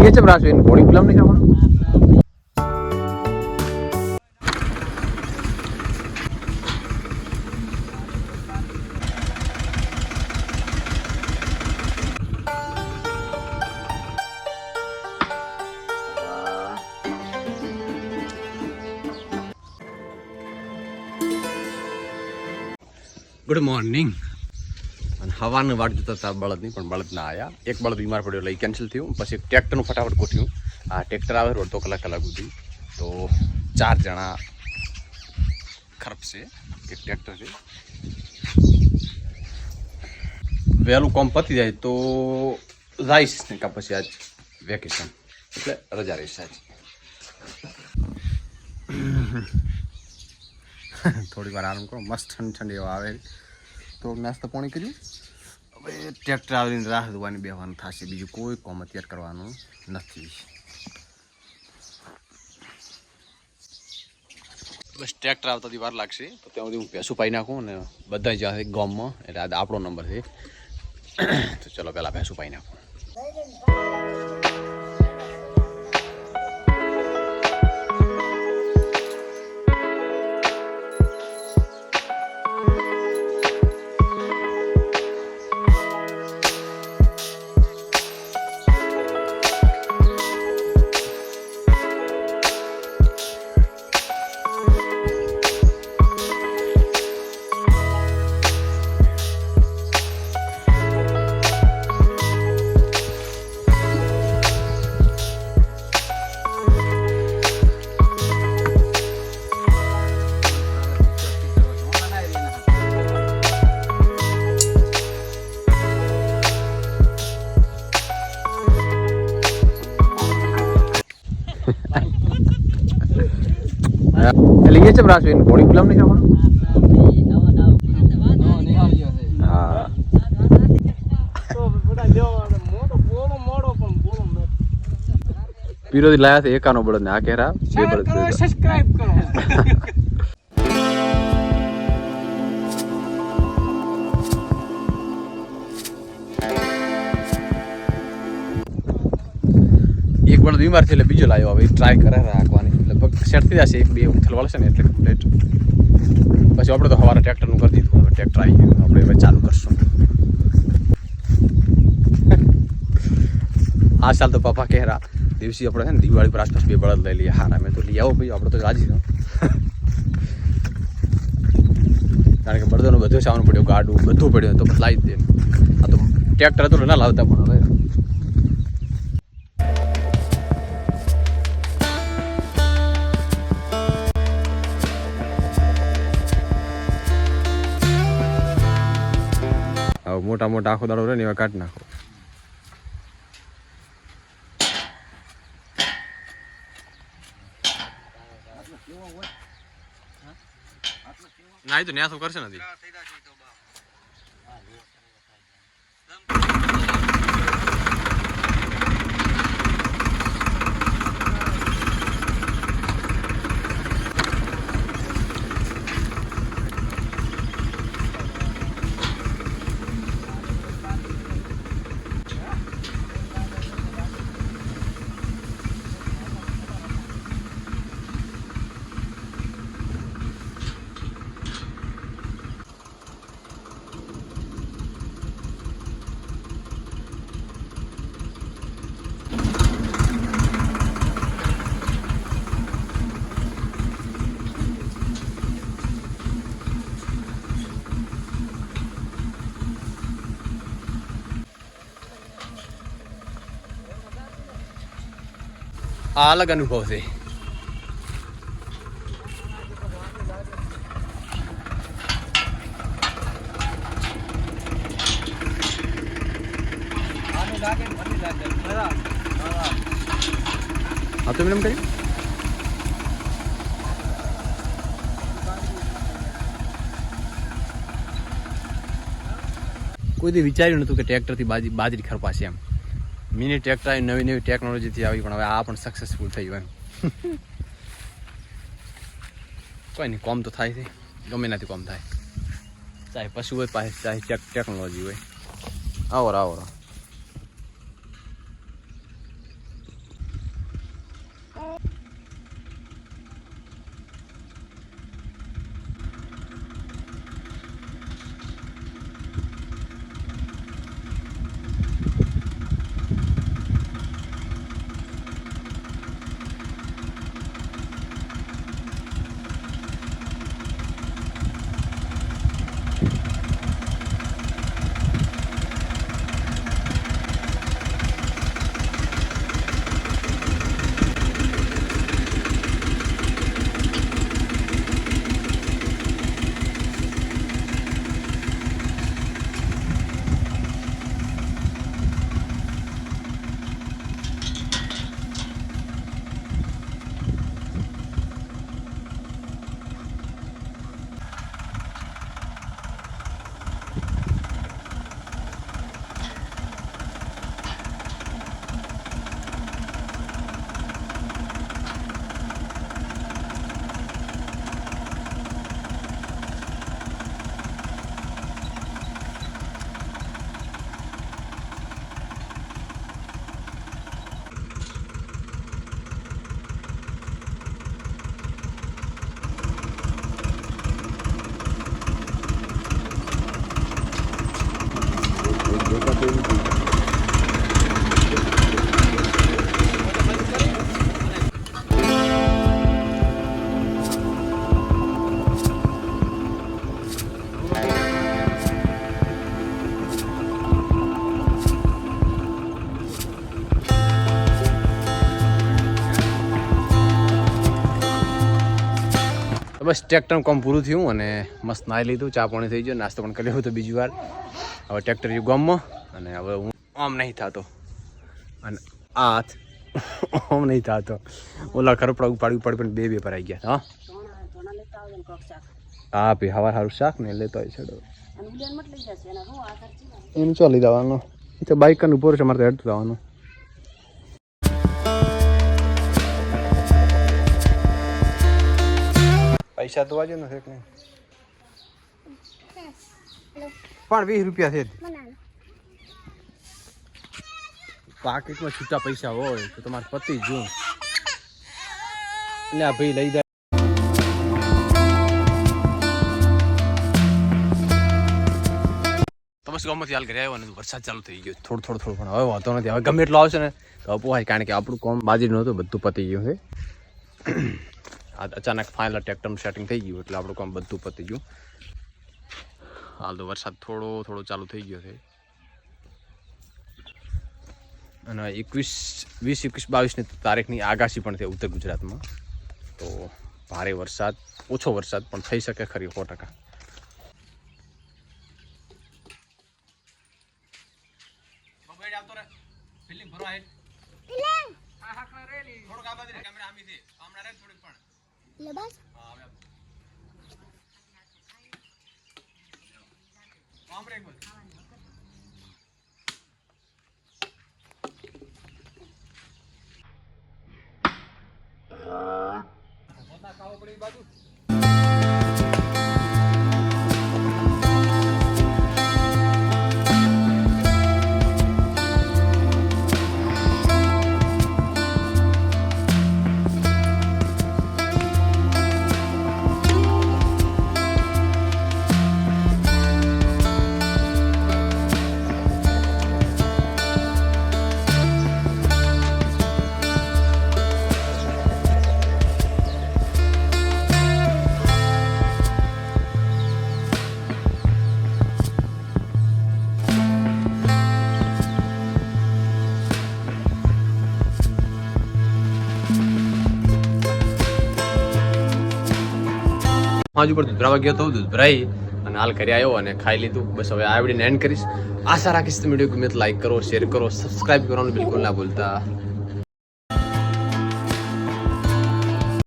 લઈએ છે રાશુ એને ઘોડી ગુલામ નહીં ખાવાનું. Good morning. અને હવાને વાટ જતા હતા બળદ નહીં, પણ બળદ ના આવ્યા. એક બળદ બીમાર પડ્યો એટલે એ કેન્સલ થયું. પછી એક ટ્રેક્ટરનું ફટાફટ ગોઠ્યું. આ ટ્રેક્ટર આવે અડધો કલાક સુધી, તો 4 જણા ખરપશે. એક ટ્રેક્ટર છે, વહેલું કામ પતી જાય તો જઈશ ને કા પછી આજ વેકેશન એટલે રજા રહીશ આજ. થોડી વાર આરામ કરો, મસ્ત ઠંડી ઠંડી એવા આવે તો નાસ્તો પાણી કર્યું. હવે ટ્રેક્ટર આવીને રાહ જોવાની બેવાનું થશે, બીજું કોઈ કામ અત્યારે કરવાનું નથી. બસ ટ્રેક્ટર આવતા વાર લાગશે તો ત્યાં સુધી હું ભેંસું પાઈ નાખું અને બધા જ્યાં ગામમાં, એટલે આ આપણો નંબર છે. તો ચલો પહેલાં ભેંસું પાઈ નાખું. લઈએ છે રાશુ એને ઘોડી ગુલામ નહીં ખાવાનું. હા પીરોથી લાયા છે એકાનો બળદ ને આ કેરા બે બળદ. સબસ્ક્રાઇબ કરો. એક બળદ બીમાર છે એટલે બીજો લાવ્યો. હવે ટ્રાય કરે રાખવાની, લગભગ સેટ થઈ જશે. 1-2 ઉથલ વાળશે ને એટલે કમ્પ્લીટ. પછી આપણે તો સવારે ટ્રેક્ટરનું કરી દીધું. હવે ટ્રેક્ટર આવી ગયું, આપણે હવે ચાલુ કરશું. આ સાલ તો પપ્પા કહેરા દિવસી આપણે છે ને દિવાળી પર આસપાસ 2 બળદ લઈ લઈએ. હારા મેં તો લઈ આવો ભાઈ, આપણે તો રાજી છો. કારણ કે બળદોનું બધું સામાન પડ્યું, ગાડું બધું પડ્યું તો બસ લાવી જ દે. આ તો ટ્રેક્ટર હતું ના લાવતા, પણ હવે મોટા મોટા આખો દાડો રહે ને એવા કાઢી નાખો. ના તો ન્યા તો કરશે નથી. આ અલગ અનુભવ છે. હા તો મેડમ કરી કોઈ દી વિચાર્યું નતું કે ટ્રેક્ટરથી બાજરી ખરપાશે એમ. મિની ટ્રેક્ટર નવી નવી ટેકનોલોજીથી આવી, પણ હવે આ પણ સક્સેસફુલ થયું એમ. કોઈ નહીં, કોમ તો થાય છે, ગમે નાથી કોમ થાય, ચાહે પશુ હોય પાસે, ચાહે ટેકનોલોજી હોય. આવો આવો તો બસ ટ્રેક્ટરનું કામ પૂરું થયું અને મસ્ત નાહી લીધું, ચા પાણી થઈ ગયો, નાસ્તો પણ કર્યો હતો બીજી વાર. હવે ટ્રેક્ટર ગયું ગામમાં અને હવે હું આમ નહીં થતો અને આ હાથ આમ નહીં થતો. ઓલા ખરપડા ઉપાડી પણ બે ભરાઈ ગયા. હા ભાઈ હવાર સારું શાક ને લેતો હોય છે એનું ચાલી જવાનું. એ તો બાઇક કન ઉભો છે, મારે તો હેડતું જવાનું. પૈસા તો વાજો ને છે કે પણ 20 રૂપિયા છે. પાકીટમાં છૂટા પૈસા હોય તો તમારે પતિ જો એટલે આ ભાઈ લઈ જાય. તો બસ ગમત હાલ કર્યા આવ્યો ને વરસાદ ચાલુ થઈ ગયો થોડું પણ હવે વાંધો નથી. હવે ગમે એટલો આવશે ને તો પોહાય, કારણ કે આપણું કામ બાજી નહોતું, બધું પતી ગયું છે. અચાનક ફાઇનલ ટ્રેક્ટરનું સેટિંગ થઈ ગયું એટલે આપણું કામ બધું પતી ગયું. હાલ તો વરસાદ થોડો ચાલુ થઈ ગયો છે અને 20, 21, 22ની તારીખની આગાહી પણ છે ઉત્તર ગુજરાતમાં. તો ભારે વરસાદ, ઓછો વરસાદ પણ થઈ શકે ખરી 100%. હજુ પણ દૂધ ભરાવા ગયો તો, દૂધ ભરાઈ અને હાલ ઘરે આવ્યો અને ખાઈ લીધું. બસ હવે આ વિડીયોને એન્ડ કરીશ. આશા રાખીશ તમે વિડીયો ગમે તો લાઈક કરો, શેર કરો, સબસ્ક્રાઈબ કરવાનું બિલકુલ ના ભૂલતા.